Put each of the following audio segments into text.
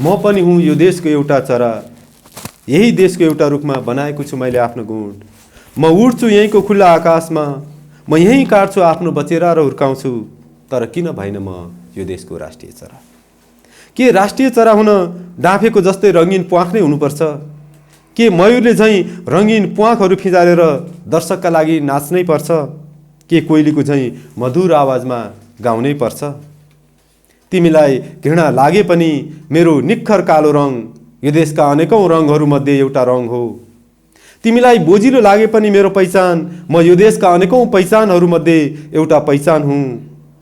म पनि हुँ यो देशको एउटा चरा, यही देशको एउटा रुखमा बनाएको छु मैले आफ्नो गुण। म उड्छु यहीँको खुल्ला आकाशमा, म यहीँ काट्छु आफ्नो बचेरा र हुर्काउँछु। तर किन भइन म यो देशको राष्ट्रिय चरा? के राष्ट्रिय चरा हुन डाँफेको जस्तै रङ्गीन प्वाख नै हुनुपर्छ? के मयूरले झैँ रङ्गीन प्वाखहरू फिजालेर दर्शकका लागि नाच्नै पर्छ? के कोइलीको झैँ मधुर आवाजमा गाउनै पर्छ? तिमीलाई घृणा लागे पनि मेरो निखर कालो रङ यो देशका अनेकौं रङहरूमध्ये एउटा रङ हो। तिमीलाई बोजिलो लागे पनि मेरो पहिचान म यो देशका अनेकौं पहिचानहरूमध्ये एउटा पहिचान हुँ।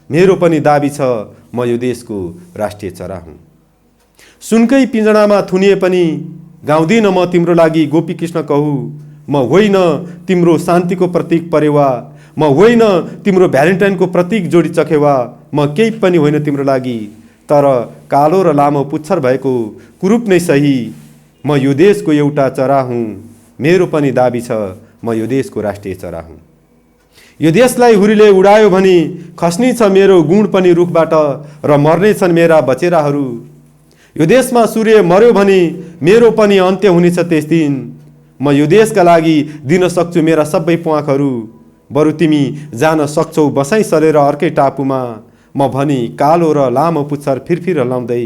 मेरो पनि दाबी छ म यो देशको राष्ट्रिय चरा हुँ। सुनकै पिंजडामा थुनिए पनि गाउँदिन म तिम्रो लागि गोपी कृष्ण कहू। म होइन तिम्रो शान्तिको प्रतीक परेवा, म होइन तिम्रो भ्यालेन्टाइनको प्रतीक जोडी चखेवा, म केही पनि होइन तिम्रो लागि, तर कालो र लामो पुच्छर भएको कुरूप नै सही। म यो देशको एउटा चरा हुँ। मेरो पनि दाबी छ म यो देशको राष्ट्रिय चरा हुँ। यो देशलाई हुरीले उडायो भने खस्नी छ मेरो गुण पनि रुखबाट र मर्ने छन् मेरा बचेराहरू। यो देशमा सूर्य मर्यो भने मेरो पनि अन्त्य हुनेछ त्यस दिन। म यो देशका लागि दिन सक्छु मेरा सबै प्वाखहरू। बरु तिमी जान सक्छौ बसाई सरेर अर्कै टापुमा। म भनी कालो र लामो पुच्छर फिरफिर हल्लाउँदै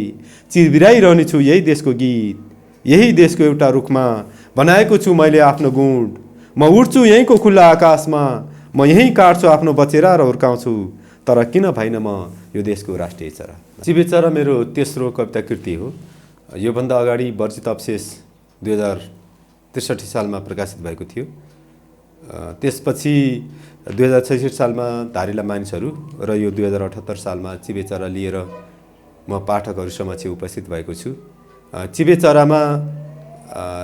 चिरबिराइरहनेछु यही देशको गीत। यही देशको एउटा रुखमा बनाएको छु मैले आफ्नो गुण। म उड्छु यहीँको खुल्ला आकाशमा, म यहीँ काट्छु आफ्नो बचेरा र हुर्काउँछु। तर किन भइन म यो देशको राष्ट्रिय चरा? चिबे चरा मेरो तेस्रो कविता कृति हो। योभन्दा अगाडि वर्जित अवशेष 2063 सालमा प्रकाशित भएको थियो। त्यसपछि 2066 सालमा धारिला मानिसहरू र यो 2078 सालमा चिबे चरा लिएर म पाठकहरू समक्ष उपस्थित भएको छु। चिबे चरामा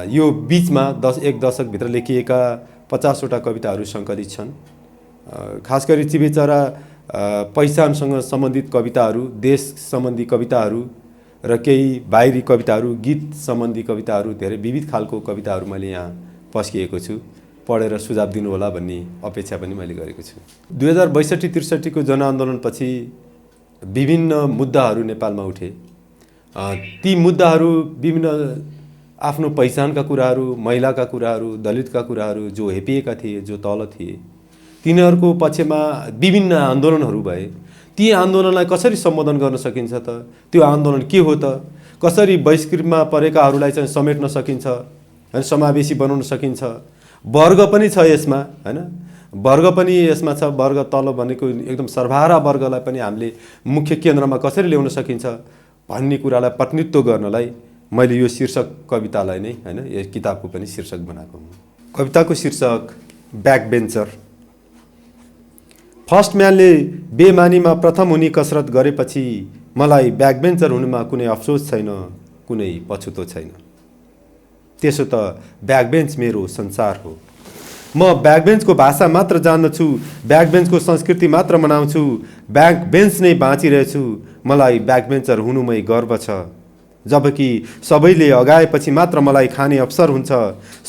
यो बीचमा एक दशकभित्र लेखिएका 50 वटा कविताहरू सङ्कलित छन्। खास गरी चिबे चरा पहिचानसँग सम्बन्धित कविताहरू, देश सम्बन्धी कविताहरू र केही बाहिरी कविताहरू, गीत सम्बन्धी कविताहरू, धेरै विविध खालको कविताहरू मैले यहाँ पस्किएको छु। पढेर सुझाव दिनुहोला भन्ने अपेक्षा पनि मैले गरेको छु। 2062-63 को जनआन्दोलनपछि विभिन्न मुद्दाहरू नेपालमा उठे। ती मुद्दाहरू विभिन्न आफ्नो पहिचानका कुराहरू, महिलाका कुराहरू, दलितका कुराहरू, जो हेपिएका थिए, जो तल थिए, तिनीहरूको पक्षमा विभिन्न आन्दोलनहरू भए। ती आन्दोलनलाई कसरी सम्बोधन गर्न सकिन्छ त? त्यो आन्दोलन के हो त? कसरी बहिष्कृतमा परेकाहरूलाई चाहिँ समेट्न सकिन्छ, हैन, समावेशी बनाउन सकिन्छ? वर्ग पनि छ यसमा, हैन, वर्ग पनि यसमा छ। वर्ग तल भनेको एकदम सर्वहारा वर्गलाई पनि हामीले मुख्य केन्द्रमा कसरी ल्याउन सकिन्छ भन्ने कुरालाई प्रतिनिधित्व गर्नलाई मैले यो शीर्षक कवितालाई नै, हैन, यो किताबको पनि शीर्षक बनाएको हुँ। कविताको शीर्षक ब्याकबेन्चर। फर्स्ट म्यानले बेमानीमा प्रथम हुने कसरत गरेपछि मलाई ब्याकबेन्चर हुनुमा कुनै अफसोस छैन, कुनै पछुतो छैन। त्यसो त ब्याकबेन्च मेरो संसार हो। म ब्याकबेन्चको भाषा मात्र जान्दछु, ब्याकबेन्चको संस्कृति मात्र मनाउँछु, ब्याकबेन्च नै बाँचिरहेछु। मलाई ब्याकबेन्चर हुनुमै गर्व छ। जबकि सबैले अगाएपछि मात्र मलाई खाने अवसर हुन्छ,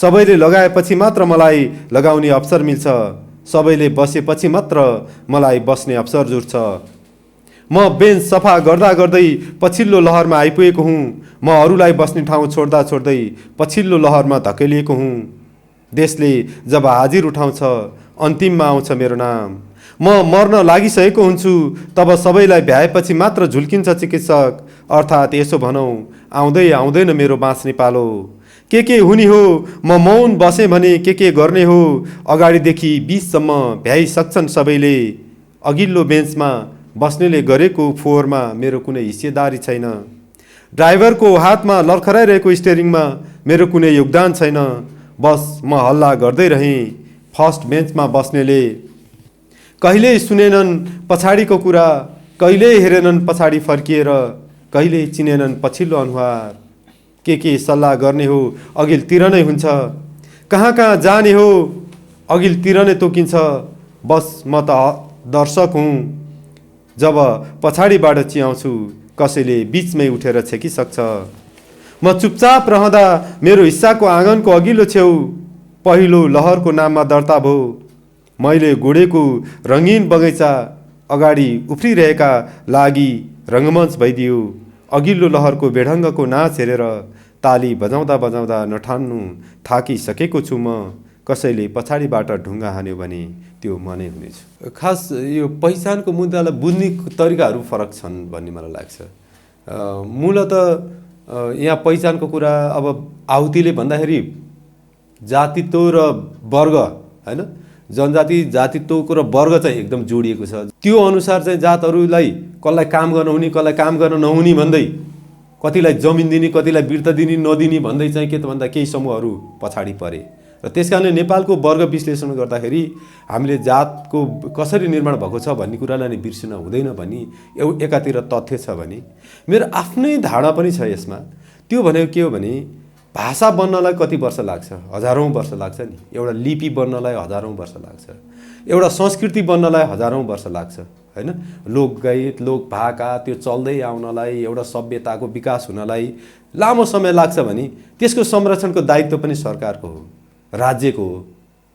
सबैले लगाएपछि मात्र मलाई लगाउने अवसर मिल्छ, सबैले बसेपछि मात्र मलाई बस्ने अवसर जुर्छ। म बेन्च सफा गर्दा गर्दै पछिल्लो लहरमा आइपुगेको हुँ। म अरूलाई बस्ने ठाउँ छोड्दा छोड्दै पछिल्लो लहरमा धकेलिएको हुँ। देशले जब हाजिर उठाउँछ अन्तिममा आउँछ मेरो नाम। म मर्न लागिसकेको हुन्छु तब सबैलाई भ्याएपछि मात्र झुल्किन्छ चिकित्सक, अर्थात् यसो भनौँ आउँदै आउँदैन मेरो बाँच्ने पालो। के हुने हो म मौन बसेँ भने के गर्ने हो, अगाडिदेखि बीचसम्म भ्याइसक्छन् सबैले। अघिल्लो बेन्चमा बस्नेले गरेको फोहोरमा मेरो कुनै हिस्सेदारी छैन। ड्राइभरको हातमा लर्खराइरहेको स्टियरिङमा मेरो कुनै योगदान छैन। बस म हल्ला गर्दै रहेँ। फर्स्ट बेन्चमा बस्नेले कहिल्यै सुनेनन् पछाडिको कुरा, कहिल्यै हेरेनन् पछाडि फर्किएर, कहिल्यै चिनेनन् पछिल्लो अनुहार। के सल्लाह गर्ने हो अघिल्तिर नै हुन्छ, कहाँ कहाँ जाने हो अघिल्तिर नै तोकिन्छ। बस म त दर्शक हुँ। जब पछाडिबाट चियाउँछु कसैले बीचमै उठेर छेकिसक्छ। म चुपचाप रहँदा मेरो हिस्साको आँगनको अघिल्लो छेउ पहिलो लहरको नाममा दर्ता भयो। मैले गोडेको रङ्गीन बगैँचा अगाडि उफ्रिरहेका लागि रङ्गमञ्च भइदियो। अघिल्लो लहरको बेढङ्गको नाच हेरेर ताली बजाउँदा बजाउँदा नठान्नु थाकिसकेको छु म, कसैले पछाडिबाट ढुङ्गा हान्यो भने त्यो मनै हुनेछु। खास यो पहिचानको मुद्दालाई बुझ्ने तरिकाहरू फरक छन् भन्ने मलाई लाग्छ। मूलत यहाँ पहिचानको कुरा अब आहुतिले भन्दाखेरि जातित्व र वर्ग हैन, जनजाति जातित्वको र वर्ग चाहिँ एकदम जोडिएको छ। त्यो अनुसार चाहिँ जातहरूलाई कसलाई काम गर्न हुने कसलाई काम गर्न नहुने भन्दै, कतिलाई जमिन दिने कतिलाई बिर्त दिने नदिने भन्दै चाहिँ के त भन्दा केही समूहहरू पछाडि परे। र त्यसकारणले नेपालको वर्ग विश्लेषण गर्दाखेरि हामीले जातको कसरी निर्माण भएको छ भन्ने कुरालाई नै बिर्सिन हुँदैन भन्ने एकातिर तथ्य छ भने मेरो आफ्नै धारणा पनि छ यसमा। त्यो भनेको के हो भने भाषा बन्नलाई कति वर्ष लाग्छ? हजारौँ वर्ष लाग्छ नि। एउटा लिपि बन्नलाई हजारौँ वर्ष लाग्छ, एउटा संस्कृति बन्नलाई हजारौँ वर्ष लाग्छ हैन। लोकगीत लोकभाका त्यो चल्दै आउनलाई, एउटा सभ्यताको विकास हुनलाई लामो समय लाग्छ भने त्यसको संरक्षणको दायित्व पनि सरकारको हो, राज्यको हो,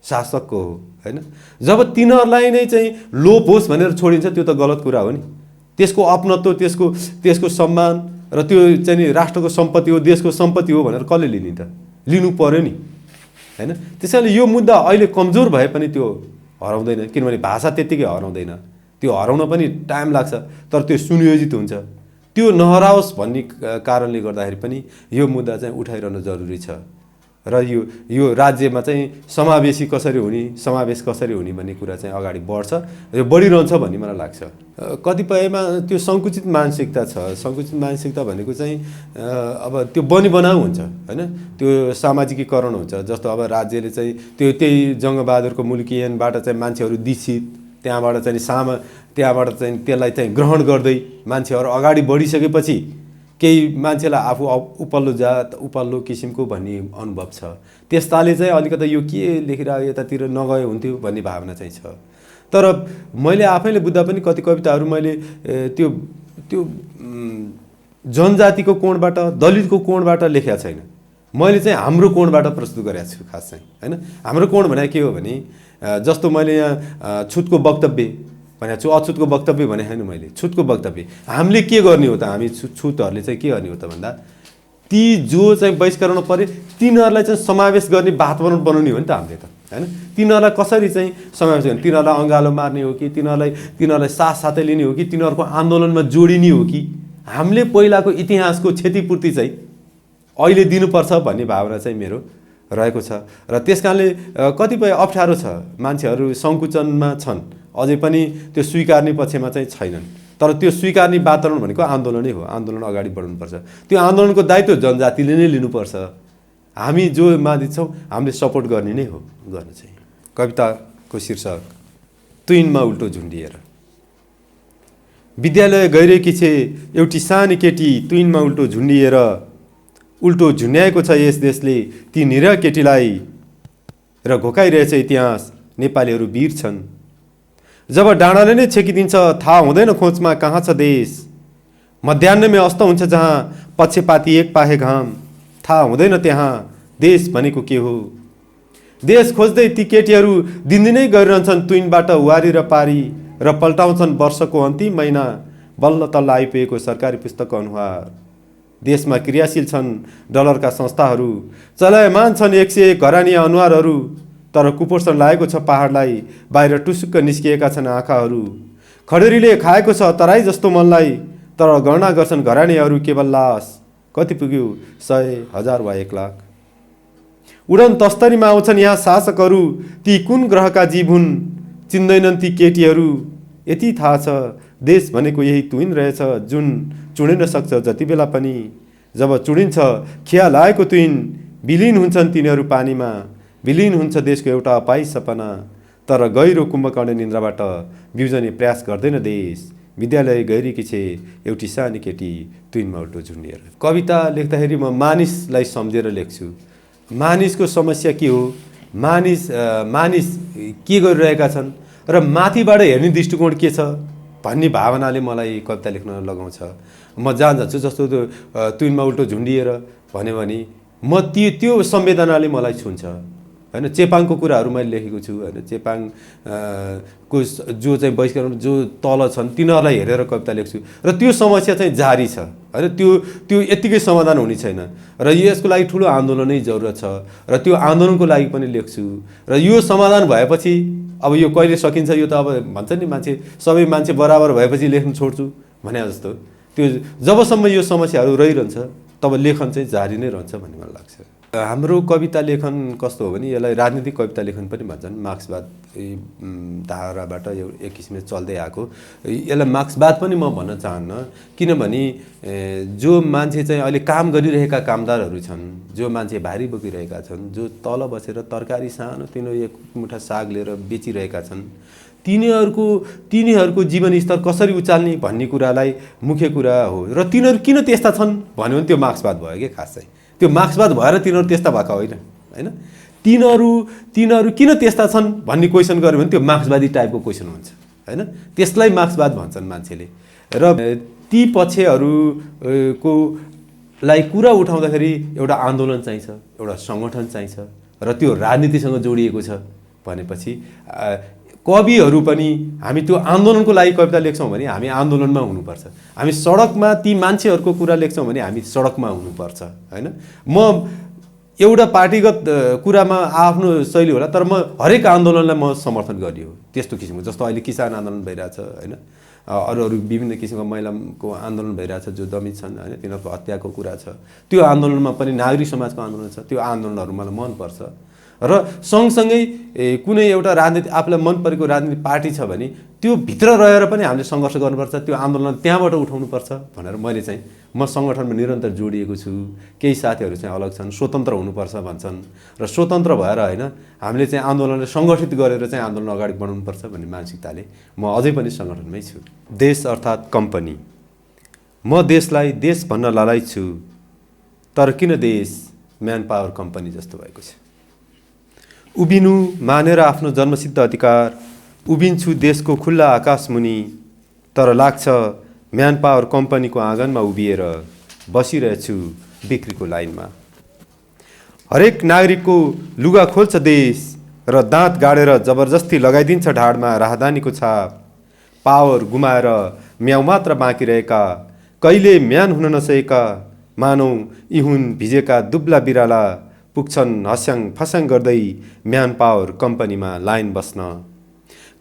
शासकको हो हैन। जब तिनीहरूलाई नै चाहिँ लोप होस् भनेर छोडिन्छ त्यो त गलत कुरा हो नि। त्यसको अपनत्व त्यसको सम्मान र त्यो चाहिँ नि राष्ट्रको सम्पत्ति हो, देशको सम्पत्ति हो भनेर कसले लिने त? लिनु पर्यो नि हैन। त्यसैले यो मुद्दा अहिले कमजोर भए पनि त्यो हराउँदैन, किनभने भाषा त्यत्तिकै हराउँदैन, त्यो हराउन पनि टाइम लाग्छ, तर त्यो सुनियोजित हुन्छ। त्यो नहराओस् भन्ने कारणले गर्दाखेरि पनि यो मुद्दा चाहिँ उठाइरहनु जरुरी छ। र यो राज्यमा चाहिँ समावेशी कसरी हुने, समावेश कसरी हुने भन्ने कुरा चाहिँ अगाडि बढ्छ, यो बढिरहन्छ भन्ने मलाई लाग्छ। कतिपयमा त्यो सङ्कुचित मानसिकता छ। सङ्कुचित मानसिकता भनेको चाहिँ अब त्यो बनाउ हुन्छ हैन, त्यो सामाजिकीकरण हुन्छ। जस्तो अब राज्यले चाहिँ त्यही जङ्गबहादुरको मुल्कियनबाट चाहिँ मान्छेहरू दिक्षित, त्यहाँबाट चाहिँ त्यसलाई चाहिँ ग्रहण गर्दै मान्छेहरू अगाडि बढिसकेपछि केही मान्छेलाई आफू उपल्लो जात उपल्लो किसिमको भन्ने अनुभव छ। त्यस्ताले चाहिँ अलिकति यो के लेखिरहेको यतातिर नगए हुन्थ्यो भन्ने भावना चाहिँ छ। तर मैले आफैले बुझ्दा पनि कति कविताहरू मैले त्यो जनजातिको कोणबाट दलितको कोणबाट लेखेको छैन। मैले चाहिँ हाम्रो कोणबाट प्रस्तुत गरेको छु खास चाहिँ हैन। हाम्रो कोण भने के हो भने जस्तो मैले यहाँ छुतको वक्तव्य भनेको छु, अछुतको वक्तव्य भने होइन मैले, छुतको वक्तव्य। हामीले के गर्ने हो त? हामी छुतहरूले चाहिँ के गर्ने हो त भन्दा ती जो चाहिँ बहिष्करण परे तिनीहरूलाई चाहिँ समावेश गर्ने वातावरण बनाउने हो नि त हामीले त हैन। तिनीहरूलाई कसरी चाहिँ समावेश गर्ने? तिनीहरूलाई अँगालो मार्ने हो कि तिनीहरूलाई साथसाथै लिने हो कि तिनीहरूको आन्दोलनमा जोडिने हो कि हामीले पहिलाको इतिहासको क्षतिपूर्ति चाहिँ अहिले दिनुपर्छ भन्ने भावना चाहिँ मेरो रहेको छ। र त्यसकारणले कतिपय अप्ठ्यारो छ, मान्छेहरू सङ्कुचनमा छन्, अझै पनि त्यो स्वीकार्ने पक्षमा चाहिँ छैनन्। तर त्यो स्वीकार्ने वातावरण भनेको आन्दोलनै हो, आन्दोलन अगाडि बढ्नुपर्छ। त्यो आन्दोलनको दायित्व जनजातिले नै लिनुपर्छ। हामी जो माथि छौँ हामीले सपोर्ट गर्ने नै हो गर्न चाहिँ। कविताको शीर्षक तुइनमा उल्टो झुन्डिएर। विद्यालय गइरहेकी छे एउटी सानी केटी तुइनमा उल्टो झुन्डिएर, उल्टो झुन्ड्याएको छ यस देशले ती निरा केटीलाई, र घोकाइरहेछ इतिहास नेपालीहरू वीर छन्। जब डाँडाले नै छेकिदिन्छ थाहा हुँदैन खोजमा कहाँ छ देश, मध्याह्नमै अस्त हुन्छ जहाँ पक्षपाती एक पाहे घाम, थाहा हुँदैन त्यहाँ देश भनेको के हो। देश खोज्दै ती केटीहरू दिनदिनै गरिरहन्छन् तुइनबाट वारी र पारी, र पल्टाउँछन् वर्षको अन्तिम महिना बल्ल तल्ल आइपुगेको सरकारी पुस्तकको अनुहार। देशमा क्रियाशील छन् डलरका संस्थाहरू, चलायमान छन् 101 घरानी अनुहारहरू, तर कुपोषण लागेको छ पहाडलाई, बाहिर टुसुक्क निस्किएका छन् आँखाहरू। खडेरीले खाएको छ तराई जस्तो मनलाई, तर गणना गर्छन् घरानीहरू केवल लास, कति पुग्यो 100, 1000 वा 1 लाख। उडन तस्तरीमा आउँछन् यहाँ शासकहरू, ती कुन ग्रहका जीव हुन् चिन्दैनन् ती केटीहरू। यति थाहा छ देश भनेको यही तुइन रहेछ जुन चुडिन सक्छ जति बेला पनि, जब चुडिन्छ खिया लागेको तुइन विलिन हुन्छन् तिनीहरू पानीमा, विलिन हुन्छ देशको एउटा अपाई सपना, तर गहिरो कुम्भकर्ण निन्द्राबाट बिउजने प्रयास गर्दैन देश। विद्यालय गइरहेकी छे एउटी सानी केटी तुइनमा उल्टो झुन्डिएर। कविता लेख्दाखेरि म मानिसलाई सम्झेर लेख्छु। मानिसको समस्या के हो, मानिस के गरिरहेका छन् र माथिबाट हेर्ने दृष्टिकोण के छ भन्ने भावनाले मलाई कविता लेख्न लगाउँछ। म जहाँ जान्छु, जस्तो त्यो तुइनमा उल्टो झुन्डिएर भन्यो भने म त्यो संवेदनाले मलाई छुन्छ हैन। चेपाङको कुराहरू मैले लेखेको छु हैन। चेपाङ को जो चाहिँ बहिष्करण जो तल छन् तिनीहरूलाई हेरेर कविता लेख्छु, र त्यो समस्या चाहिँ जारी छ हैन। त्यो यतिकै समाधान हुने छैन र यसको लागि ठुलो आन्दोलनै जरुरत छ र त्यो आन्दोलनको लागि पनि लेख्छु र यो समाधान भएपछि अब यो कहिले सकिन्छ यो त अब भन्छ नि मान्छे सबै मान्छे बराबर भएपछि लेख्न छोड्छु भने जस्तो त्यो जबसम्म यो समस्याहरू रहिरहन्छ तब लेखन चाहिँ जारी नै रहन्छ भन्ने मलाई लाग्छ। हाम्रो कविता लेखन कस्तो हो भने यसलाई राजनीतिक कविता लेखन पनि भन्छन्। मार्क्सवाद धाराबाट एक किसिमले चल्दै आएको यसलाई मार्क्सवाद पनि म भन्न चाहन्न, किनभने जो मान्छे चाहिँ अहिले काम गरिरहेका कामदारहरू छन्, जो मान्छे भारी बोकिरहेका छन्, जो तल बसेर तरकारी सानो तिनो एक मुठा साग लिएर बेचिरहेका छन्, तिनीहरूको जीवनस्तर कसरी उचाल्ने भन्ने कुरालाई मुख्य कुरा हो र तिनीहरू किन त्यस्ता छन् भन्यो भने त्यो मार्क्सवाद भयो कि खास चाहिँ त्यो मार्क्सवाद भएर तिनीहरू त्यस्ता भएका होइन। तिनीहरू किन त्यस्ता छन् भन्ने क्वेसन गर्यो भने त्यो मार्क्सवादी टाइपको क्वेसन हुन्छ होइन। त्यसलाई मार्क्सवाद भन्छन् मान्छेले र ती पक्षहरूको लाई कुरा उठाउँदाखेरि एउटा आन्दोलन चाहिन्छ, एउटा सङ्गठन चाहिन्छ र त्यो राजनीतिसँग जोडिएको छ भनेपछि कविहरू पनि हामी त्यो आन्दोलनको लागि कविता लेख्छौँ भने हामी आन्दोलनमा हुनुपर्छ, हामी सडकमा ती मान्छेहरूको कुरा लेख्छौँ भने हामी सडकमा हुनुपर्छ होइन। म एउटा पार्टीगत कुरामा आफ्नो शैली होला तर म हरेक आन्दोलनलाई म समर्थन गरियो त्यस्तो किसिमको, जस्तो अहिले किसान आन्दोलन भइरहेछ होइन, अरू विभिन्न किसिमको महिलाको आन्दोलन भइरहेछ जो दमित छन् होइन, तिनीहरूको हत्याको कुरा छ, त्यो आन्दोलनमा पनि नागरिक समाजको आन्दोलन छ, त्यो आन्दोलनहरू मलाई मनपर्छ र सँगसँगै कुनै एउटा राजनीति आफूलाई मन परेको राजनीतिक पार्टी छ भने त्यो भित्र रहेर पनि हामीले सङ्घर्ष गर्नुपर्छ, त्यो आन्दोलन त्यहाँबाट उठाउनुपर्छ भनेर मैले चाहिँ म सङ्गठनमा निरन्तर जोडिएको छु। केही साथीहरू चाहिँ अलग छन्, स्वतन्त्र हुनुपर्छ भन्छन् र स्वतन्त्र भएर होइन हामीले चाहिँ आन्दोलनलाई सङ्गठित गरेर चाहिँ आन्दोलन अगाडि बढाउनुपर्छ भन्ने मानसिकताले म अझै पनि सङ्गठनमै छु। देश अर्थात् कम्पनी, म देशलाई देश भन्न लालाइ छु तर किन देश म्यान पावर कम्पनी जस्तो भएको छ। उभिनु मानेर आफ्नो जन्मसिद्ध अधिकार, उभिन्छु देशको खुल्ला आकाश मुनि, तर लाग्छ म्यान पावर कम्पनीको आँगनमा उभिएर बसिरहेछु बिक्रीको लाइनमा। हरेक नागरिकको लुगा खोल्छ देश र दाँत गाडेर जबरजस्ती लगाइदिन्छ ढाडमा राहदानीको छाप। पावर गुमाएर म्याउ मात्र बाँकी रहेका, कहिले म्यान हुन नसकेका, मानौ यी हुन् भिजेका दुब्ला बिराला, पुग्छन् हस्याङ फस्याङ गर्दै म्यान पावर कम्पनीमा लाइन बस्न।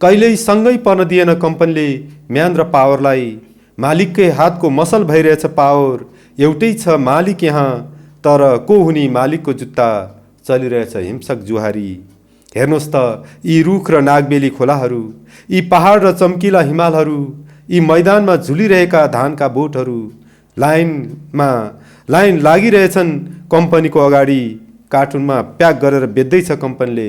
कहिल्यै सँगै पर्न दिएन कम्पनीले म्यान र पावरलाई, मालिककै हातको मसल भइरहेछ पावर, एउटै छ मालिक यहाँ तर को हुने मालिकको जुत्ता, चलिरहेछ हिंसक जुहारी। हेर्नुहोस् त यी रुख र नागबेली खोलाहरू, यी पहाड र चम्किला हिमालहरू, यी मैदानमा झुलिरहेका धानका बोटहरू, लाइन लागिरहेछन् कम्पनीको अगाडि, कार्टुनमा प्याक गरेर बेच्दैछ कम्पनीले,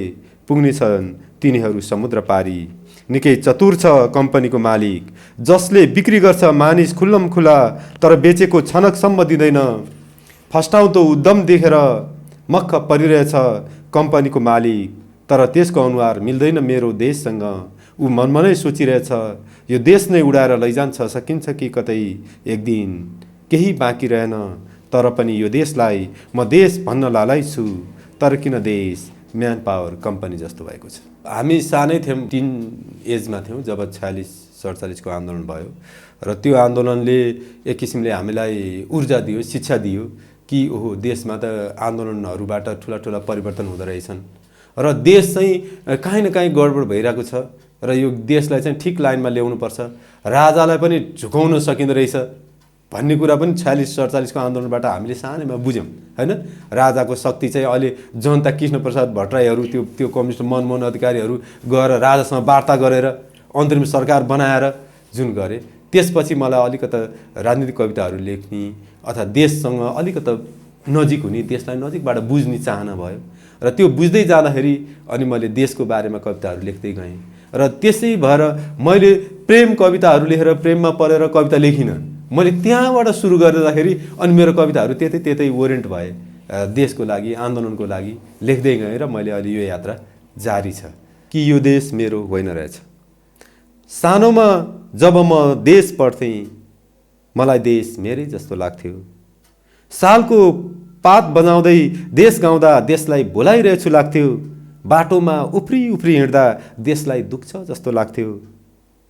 पुग्नेछन् तिनीहरू समुद्र पारी। निकै चतुर छ कम्पनीको मालिक, जसले बिक्री गर्छ मानिस खुल्लम खुला तर बेचेको छनकसम्म दिँदैन। फस्टाउँदो उद्यम देखेर मक्ख परिरहेछ कम्पनीको मालिक, तर त्यसको अनुहार मिल्दैन मेरो देशसँग। ऊ मनमा नै सोचिरहेछ यो देश नै उडाएर लैजान्छ सकिन्छ कि कतै एक दिन, केही बाँकी रहेन तर पनि यो देशलाई म देश भन्न लालाइ छु तर किन देश म्यान पावर कम्पनी जस्तो भएको छ। हामी सानै थियौँ, टिन एजमा थियौँ जब 46-47 को आन्दोलन भयो र त्यो आन्दोलनले एक किसिमले हामीलाई ऊर्जा दियो, शिक्षा दियो कि ओहो देशमा त आन्दोलनहरूबाट ठुला ठुला परिवर्तन हुँदो रहेछन् र देश चाहिँ काहीँ न काहीँ गडबड भइरहेको छ र यो देशलाई चाहिँ ठिक लाइनमा ल्याउनुपर्छ, राजालाई पनि झुकाउन सकिँदो रहेछ भन्ने कुरा पनि 46-47 को आन्दोलनबाट हामीले सानैमा बुझ्यौँ हैन। राजाको शक्ति चाहिँ अहिले जनता कृष्णप्रसाद भट्टराईहरू त्यो कम्युनिस्ट मनमोहन अधिकारीहरू गएर राजासँग वार्ता गरेर अन्तरिम सरकार बनाएर जुन गरे, त्यसपछि मलाई अलिकता राजनीतिक कविताहरू लेख्ने अथवा देशसँग अलिकता नजिक हुने, देशलाई नजिकबाट बुझ्ने चाहना भयो र त्यो बुझ्दै जाँदाखेरि अनि मैले देशको बारेमा कविताहरू लेख्दै गएँ र त्यसै भएर मैले प्रेम कविताहरू लेखेर प्रेममा परेर कविता लेखिनँ, मैले त्यहाँबाट सुरु गर्दाखेरि अनि मेरो कविताहरू त्यतै ओरिएन्ट भए देशको लागि, आन्दोलनको लागि लेख्दै गएँ र मैले अहिले यो यात्रा जारी छ कि यो देश मेरो होइन रहेछ। सानोमा जब म देश पढ्थेँ मलाई देश मेरै जस्तो लाग्थ्यो, सालको पात बजाउँदै देश गाउँदा देशलाई बोलाइरहेछु लाग्थ्यो, बाटोमा उफ्री हिँड्दा देशलाई दुख्छ जस्तो लाग्थ्यो,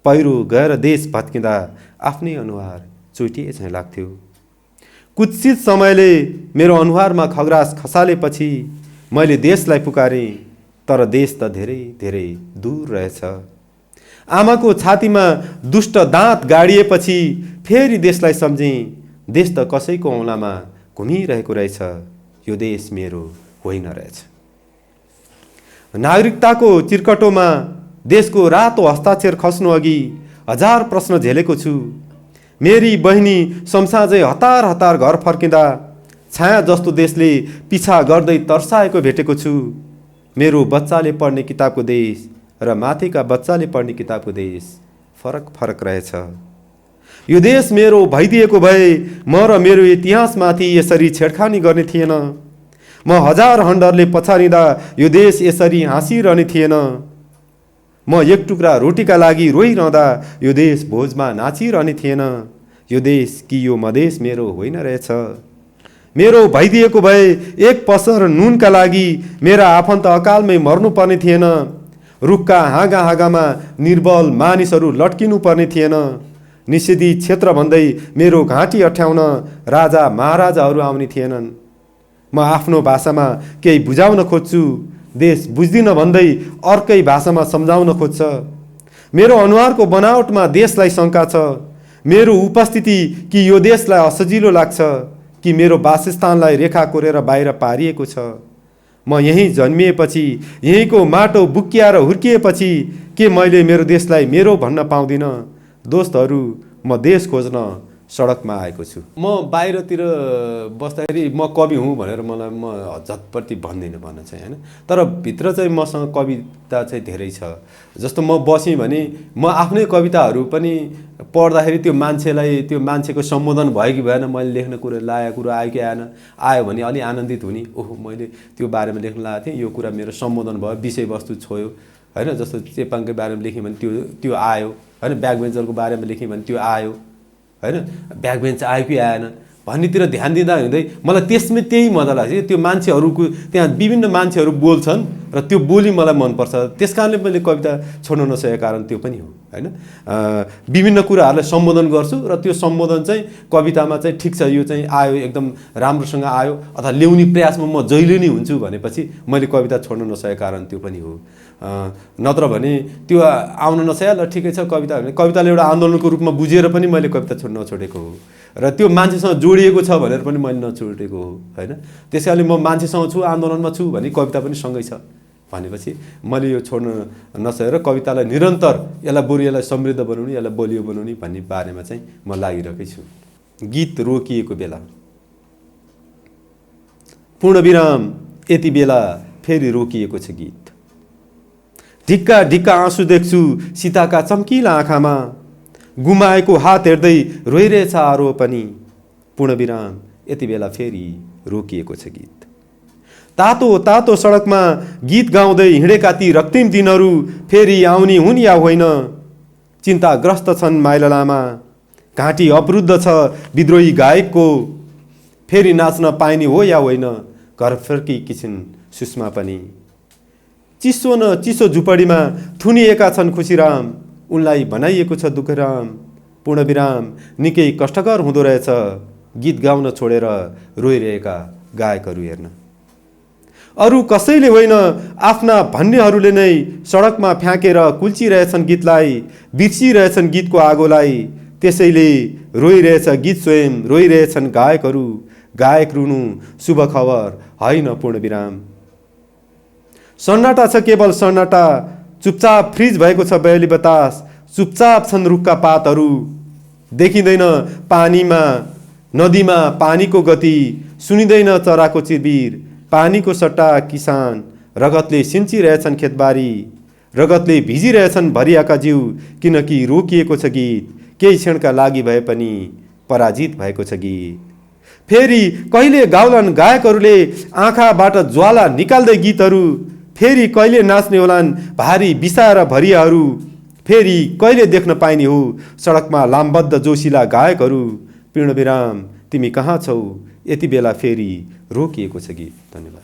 पहिरो गएर देश भत्किँदा आफ्नै अनुहार चुइटिए चाहिँ लाग्थ्यो। कुत्सित समयले मेरो अनुहारमा खग्रास खसालेपछि मैले देशलाई पुकारेँ, तर देश त धेरै धेरै दूर रहेछ। आमाको छातीमा दुष्ट दाँत गाडिएपछि फेरि देशलाई सम्झेँ, देश त कसैको औँलामा घुमिरहेको रहेछ, यो देश मेरो होइन रहेछ। नागरिकताको चिरकटोमा देशको रातो हस्ताक्षर खस्नु अघि हजार प्रश्न झेलेको छु। मेरी बहिनी शमसाझै हतार हतार घर फर्किँदा छाया जस्तो देशले पिछा गर्दै तर्साएको भेटेको छु। मेरो बच्चाले पढ्ने किताबको देश र माथिका बच्चाले पढ्ने किताबको देश फरक फरक रहेछ। यो देश मेरो भइदिएको भए म र मेरो इतिहासमाथि यसरी छेडखानी गर्ने थिएन। म हजार हन्डरले पछारिँदा यो देश यसरी हाँसिरहने थिएन। म एक टुक्रा रोटीका लागि रोइरहँदा यो देश भोजमा नाचिरहने थिएन। यो देश कि यो मधेस मेरो होइन रहेछ। मेरो भइदिएको भए एक पसर नुनका लागि मेरा आफन्त अकालमै मर्नुपर्ने थिएन। रुखका हाँगा हाँगामा निर्बल मानिसहरू लट्किनु पर्ने थिएन। निषेधित क्षेत्र भन्दै मेरो घाँटी अठ्याउन राजा महाराजाहरू आउने थिएनन्। म आफ्नो भाषामा केही बुझाउन खोज्छु, देश बुझ्दिन भन्दै अर्कै भाषामा सम्झाउन खोज्छ। मेरो अनुहारको बनावटमा देशलाई शङ्का छ। मेरो उपस्थिति कि यो देशलाई असजिलो लाग्छ, कि मेरो वासस्थानलाई रेखा कोरेर बाहिर पारिएको छ। म यहीँ जन्मिएपछि, यहीँको माटो बुक्किएर हुर्किएपछि के मैले मेरो देशलाई मेरो भन्न पाउँदिनँ? दोस्तहरू, म देश खोज्न सडकमा आएको छु। म बाहिरतिर बस्दाखेरि म कवि हुँ भनेर मलाई म झटपट्टि भन्दिनँ भन्न चाहिँ, होइन। तर भित्र चाहिँ मसँग कविता चाहिँ धेरै छ। जस्तो म बसेँ भने म आफ्नै कविताहरू पनि पढ्दाखेरि त्यो मान्छेलाई, त्यो मान्छेको सम्बोधन भयो कि भएन, मैले लेख्ने कुरो लागेको कुरो आयो कि आएन, आयो भने अलि आनन्दित हुने, ओहो मैले त्यो बारेमा लेख्न लागेको थिएँ, यो कुरा मेरो सम्बोधन भयो, विषयवस्तु छोयो, होइन। जस्तो चेपाङकै बारेमा लेखेँ भने त्यो आयो, होइन। ब्याकबेन्चरको बारेमा लेखेँ भने त्यो आयो, होइन। ब्याकबेन्च आयो कि आएन भन्नेतिर ध्यान दिँदा हुँदै मलाई त्यसमै त्यही मजा लाग्छ। त्यो मान्छेहरूको त्यहाँ विभिन्न मान्छेहरू बोल्छन् र त्यो बोली मलाई मनपर्छ। त्यस कारणले मैले कविता छोड्न नसकेको कारण त्यो पनि हो, होइन। विभिन्न कुराहरूलाई सम्बोधन गर्छु र त्यो सम्बोधन चाहिँ कवितामा चाहिँ ठिक छ, यो चाहिँ आयो, एकदम राम्रोसँग आयो, अथवा ल्याउने प्रयासमा म जहिले नै हुन्छु भनेपछि मैले कविता छोड्न नसकेको कारण त्यो पनि हो। नत्र भने त्यो आउन नसके ल ठिकै छ कविता भने, कविताले एउटा आन्दोलनको रूपमा बुझेर पनि मैले कविता नछोडेको हो र त्यो मान्छेसँग जोडिएको छ भनेर पनि मैले नछोडेको हो, होइन। त्यस कारणले म मान्छेसँग छु, आन्दोलनमा छु भने कविता पनि सँगै छ भनेपछि मैले यो छोड्न नसकेर कवितालाई निरन्तर यसलाई समृद्ध बनाउने, यसलाई बलियो बनाउने भन्ने बारेमा चाहिँ म लागिरहेकै छु। गीत रोकिएको बेला, पूर्णविराम, यति बेला फेरि रोकिएको छ गीत। ढिक्का ढिक्का आँसु देख्छु सीताका चम्किला आँखामा, गुमाएको हात हेर्दै रोइरहेछ आरो पनि। पूर्णविराम, यति बेला फेरि रोकिएको छ गीत। तातो तातो सडकमा गीत गाउँदै हिँडेका ती रक्तिम दिनहरू फेरि आउने हुन् या होइन? चिन्ताग्रस्त छन् माइला लामा, घाँटी अवरुद्ध छ विद्रोही गायकको, फेरि नाच्न पाइने हो या होइन? घर फर्केकी छिन् सुषमा पनि। चिसो न चिसो झुपडीमा थुनिएका छन् खुसीराम, उनलाई बनाइएको छ दुःखराम। पूर्णविराम, निकै कष्टकर हुँदो रहेछ गीत गाउन छोडेर रोइरहेका गायकहरू हेर्न। अरू कसैले होइन, आफ्ना भन्नेहरूले नै सडकमा फ्याँकेर कुल्चिरहेछन् गीतलाई, बिर्सिरहेछन् गीतको आगोलाई। त्यसैले रोइरहेछ गीत स्वयं, रोइरहेछन् गायकहरू। गायक रुनु शुभ खबर होइन पूर्णविराम। सन्नाटा छ केवल सन्नाटा, चुपचाप फ्रिज भएको छ बयली बतास। चुपचाप छन् रुखका पातहरू, देखिँदैन पानीमा नदीमा पानीको गति, सुनिँदैन चराको चिरबिर। पानीको सट्टा किसान रगतले सिन्चिरहेछन् खेतबारी, रगतले भिजिरहेछन् भरियाका जिउ, किनकि रोकिएको छ गीत। केही क्षणका लागि भए पनि पराजित भएको छ गीत। फेरि कहिले गाउलान् गायकहरूले आँखाबाट ज्वाला निकाल्दै गीतहरू, फेरि कहिले नाच्ने होलान् भारी बिसाएर भरियाहरू, फेरि कहिले देख्न पाइने हो सडकमा लामबद्ध जोसिला गायकहरू। पूर्णविराम, तिमी कहाँ छौ? यति बेला फेरि रोकिएको छ गीत। धन्यवाद।